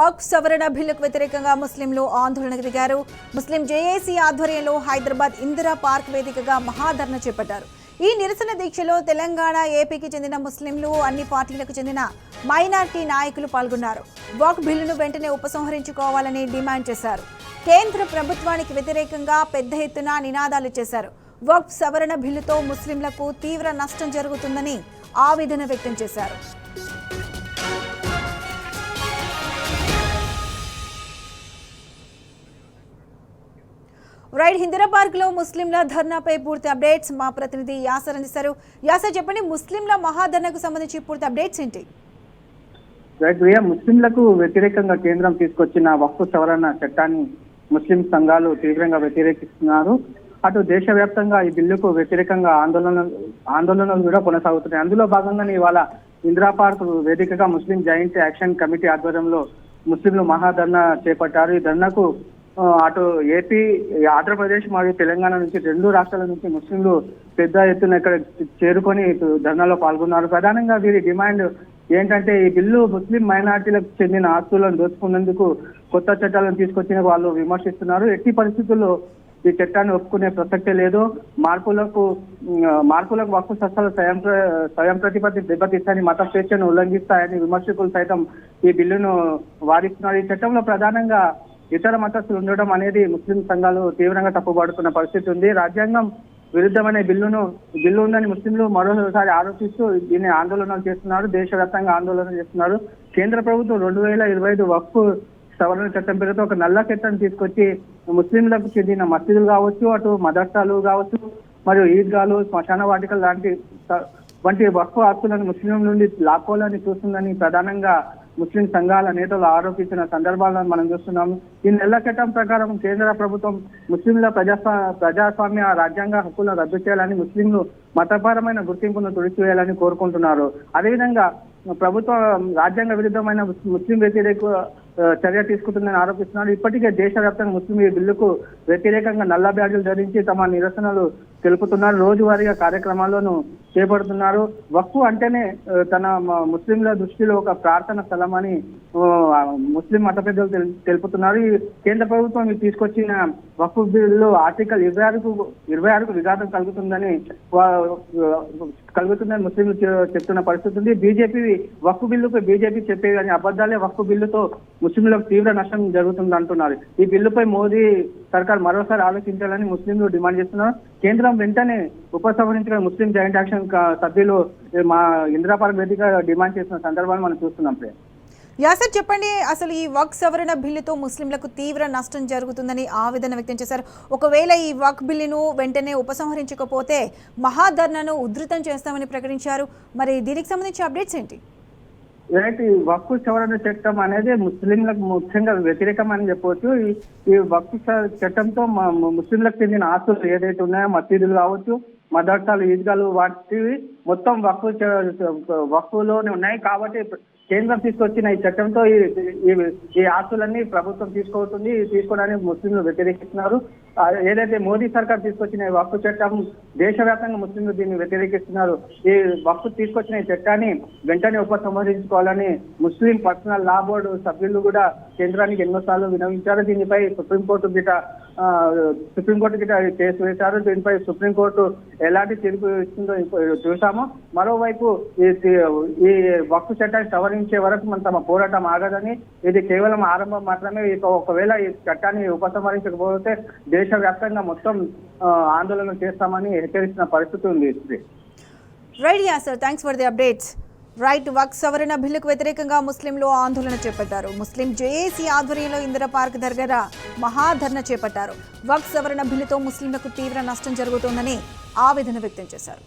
వక్ఫ్ సవరణ బిల్లుకు వ్యతిరేకంగా ముస్లింలు ఆందోళనకు దిగారు. ముస్లిం జేఏసీ ఆధ్వర్యంలో హైదరాబాద్ ఇందిరా పార్క్ వేదికగా మహాధర్నా చేపట్టారు. ఈ నిరసన దీక్షలో తెలంగాణ, ఏపీకి చెందిన ముస్లింలు, అన్ని పార్టీలకు చెందిన మైనారిటీ నాయకులు పాల్గొన్నారు. వక్ఫ్ బిల్లును వెంటనే ఉపసంహరించుకోవాలని డిమాండ్ చేశారు. కేంద్ర ప్రభుత్వానికి వ్యతిరేకంగా పెద్ద ఎత్తున నినాదాలు చేశారు. వక్ఫ్ సవరణ బిల్లుతో ముస్లింలకు తీవ్ర నష్టం జరుగుతుందని ఆవేదన వ్యక్తం చేశారు. రైట్, ఇందిరా పార్క్ లో ముస్లింల ధర్నాపై పూర్తి అప్డేట్స్ మా ప్రతినిధి యాసర్ అందిస్తారు. యాసర్, చెప్పండి, ముస్లింల మహాధర్నాకు సంబంధించి పూర్తి అప్డేట్స్ ఏంటి? రైట్ ప్రియా, ముస్లింలకు వ్యతిరేకంగా కేంద్రం తీసుకొచ్చిన వక్ఫ్ సవరణ చట్టాన్ని ముస్లిం సంఘాలు తీవ్రంగా వ్యతిరేకిస్తున్నారు. అటు దేశవ్యాప్తంగా ఈ బిల్లుకు వ్యతిరేకంగా ఆందోళనలు కూడా కొనసాగుతున్నాయి. అందులో భాగంగానే ఇవాళ ఇందిరా పార్క్ వేదికగా ముస్లిం జాయింట్ యాక్షన్ కమిటీ ఆధ్వర్యంలో ముస్లింలు మహాధర్నా చేపట్టారు. ఈ ధర్నాకు అటు ఏపీ, ఆంధ్రప్రదేశ్ మరియు తెలంగాణ నుంచి రెండు రాష్ట్రాల నుంచి ముస్లింలు పెద్ద ఎత్తున ఇక్కడ చేరుకొని ధర్నాలో పాల్గొన్నారు. ప్రధానంగా వీరి డిమాండ్ ఏంటంటే, ఈ బిల్లు ముస్లిం మైనార్టీలకు చెందిన ఆస్తులను దోచుకునేందుకు కొత్త చట్టాలను తీసుకొచ్చిన వాళ్ళు విమర్శిస్తున్నారు. ఎట్టి పరిస్థితుల్లో ఈ చట్టాన్ని ఒప్పుకునే ప్రసక్తే లేదు. మార్పులకు వక్ఫ్ సంస్థలు స్వయం ప్రతిపత్తి దెబ్బతీస్తాయని, మత స్వేచ్ఛను ఉల్లంఘిస్తాయని విమర్శకులు సైతం ఈ బిల్లును వాదిస్తున్నారు. ఈ చట్టంలో ప్రధానంగా ఇతర మతస్థులు ఉండడం అనేది ముస్లిం సంఘాలు తీవ్రంగా తప్పుపడుతున్న పరిస్థితి ఉంది. రాజ్యాంగం విరుద్ధమైన బిల్లు ఉందని ముస్లింలు మరోసారి ఆరోపిస్తూ దీన్ని ఆందోళనలు చేస్తున్నారు. దేశవ్యాప్తంగా ఆందోళన చేస్తున్నారు. కేంద్ర ప్రభుత్వం 2025 వక్ఫ్ సవరణ చట్టం పేరుతో ఒక నల్ల చట్టాన్ని తీసుకొచ్చి ముస్లింలకు చెందిన మసీదులు కావచ్చు, అటు మదర్సాలు కావచ్చు, మరియు ఈద్గాలు, శ్మశాన వాటికలు వంటి వక్ఫ్ ఆస్తులను ముస్లింల నుండి లాక్కోవాలని చూస్తుందని ప్రధానంగా ముస్లిం సంఘాల నేతలు ఆరోపించిన సందర్భాలను మనం చూస్తున్నాము. ఈ నెల చట్టం ప్రకారం కేంద్ర ప్రభుత్వం ముస్లింల ప్రజాస్వామ్య రాజ్యాంగ హక్కులను రద్దు చేయాలని, ముస్లింలు మతపరమైన గుర్తింపును తుడిచివేయాలని కోరుకుంటున్నారు. అదేవిధంగా ప్రభుత్వం రాజ్యాంగ విరుద్ధమైన ముస్లిం వ్యతిరేక చర్య తీసుకుంటుందని ఆరోపిస్తున్నారు. ఇప్పటికే దేశవ్యాప్తంగా ముస్లిం ఈ బిల్లుకు వ్యతిరేకంగా నల్ల బ్యాడ్జీలు ధరించి తమ నిరసనలు తెలుపుతున్నారు. రోజువారీగా కార్యక్రమాలను చేపడుతున్నారు. వక్ఫ్ అంటేనే తన ముస్లింల దృష్టిలో ఒక ప్రార్థన స్థలం అని ముస్లిం మత పెద్దలు తెలుపుతున్నారు. ఈ కేంద్ర ప్రభుత్వం తీసుకొచ్చిన వక్ఫ్ బిల్లు ఆర్టికల్ 26కు విఘాతం కలుగుతుందని ముస్లింలు చెప్తున్న పరిస్థితి ఉంది. బీజేపీ వక్ఫ్ బిల్లుపై బీజేపీ చెప్పే కానీ అబద్ధాలే. వక్ఫ్ బిల్లుతో ముస్లింలకు తీవ్ర నష్టం జరుగుతుంది అంటున్నారు. ఈ బిల్లుపై మోదీ సర్కార్ మరోసారి ఆలోచించాలని ముస్లింలు డిమాండ్ చేస్తున్నారు. కేంద్రం వెంటనే ఉపసంహరించిన ముస్లిం జాయింట్ యాక్షన్ సభ్యులు మా ఇందిరా పార్క్ వేదిక డిమాండ్ చేస్తున్న సందర్భాన్ని మనం చూస్తున్నాం. యాసర్, చెప్పండి, అసలు ఈ వక్ఫ్ సవరణ బిల్లుతో ముస్లింలకు తీవ్ర నష్టం జరుగుతుందని ఆవేదన వ్యక్తం చేశారు. ఒకవేళ ఈ వక్ఫ్ బిల్లును వెంటనే ఉపసంహరించకపోతే మహాధర్నాను ఉధృతం చేస్తామని ప్రకటించారు. మరి దీనికి సంబంధించి అప్డేట్స్ ఏంటి? ఈ వక్ఫ్ సవరణ చట్టం అనేది ముస్లింలకు ముఖ్యంగా వ్యతిరేకమని చెప్పవచ్చు. ఈ వక్ఫ్ చట్టంతో ముస్లింలకు చెందిన ఆస్తులు ఏదైతే ఉన్నాయో, మసీదులు కావచ్చు, మదర్సాలు, ఈద్గాలు, వాటివి మొత్తం వక్ఫ్లోనే ఉన్నాయి. కాబట్టి కేంద్రం తీసుకొచ్చిన ఈ చట్టంతో ఈ ఆస్తులన్నీ ప్రభుత్వం తీసుకోవడానికి ముస్లింలు వ్యతిరేకిస్తున్నారు. ఏదైతే మోదీ సర్కార్ తీసుకొచ్చిన వక్ఫ్ చట్టం దేశవ్యాప్తంగా ముస్లింలు దీన్ని వ్యతిరేకిస్తున్నారు. ఈ వక్ఫ్ తీసుకొచ్చిన ఈ చట్టాన్ని వెంటనే ఉపసంహరించుకోవాలని ముస్లిం పర్సనల్ లా బోర్డు సభ్యులు కూడా కేంద్రానికి ఎన్నోసార్లు వినవించారు. దీనిపై సుప్రీంకోర్టు గిట కేసు వేశారు. దీనిపై సుప్రీంకోర్టు ఎలాంటి తీర్పు ఇస్తుందో చూసాము. మరోవైపు ఈ వక్ఫ్ చట్టాన్ని సవరించే వరకు మన తమ పోరాటం ఆగదని, ఇది కేవలం ఆరంభం మాత్రమే. ఒకవేళ ఈ చట్టాన్ని ఉపసంహరించకపోతే దేశవ్యాప్తంగా మొత్తం ఆందోళన చేస్తామని హెచ్చరిస్తున్న పరిస్థితి ఉంది. Right Yasar, thanks for the updates. Right, వక్ఫ్ సవరణ బిల్లుకు వ్యతిరేకంగా ముస్లింలు ఆందోళన చేపట్టారు. ముస్లిం జేఏసీ ఆధ్వర్యంలో ఇందిరా పార్క్ దగ్గర మహాధర్నా చేపట్టారు. వక్ఫ్ సవరణ బిల్లుతో ముస్లింలకు తీవ్ర నష్టం జరుగుతోందని ఆవేదన వ్యక్తం చేశారు.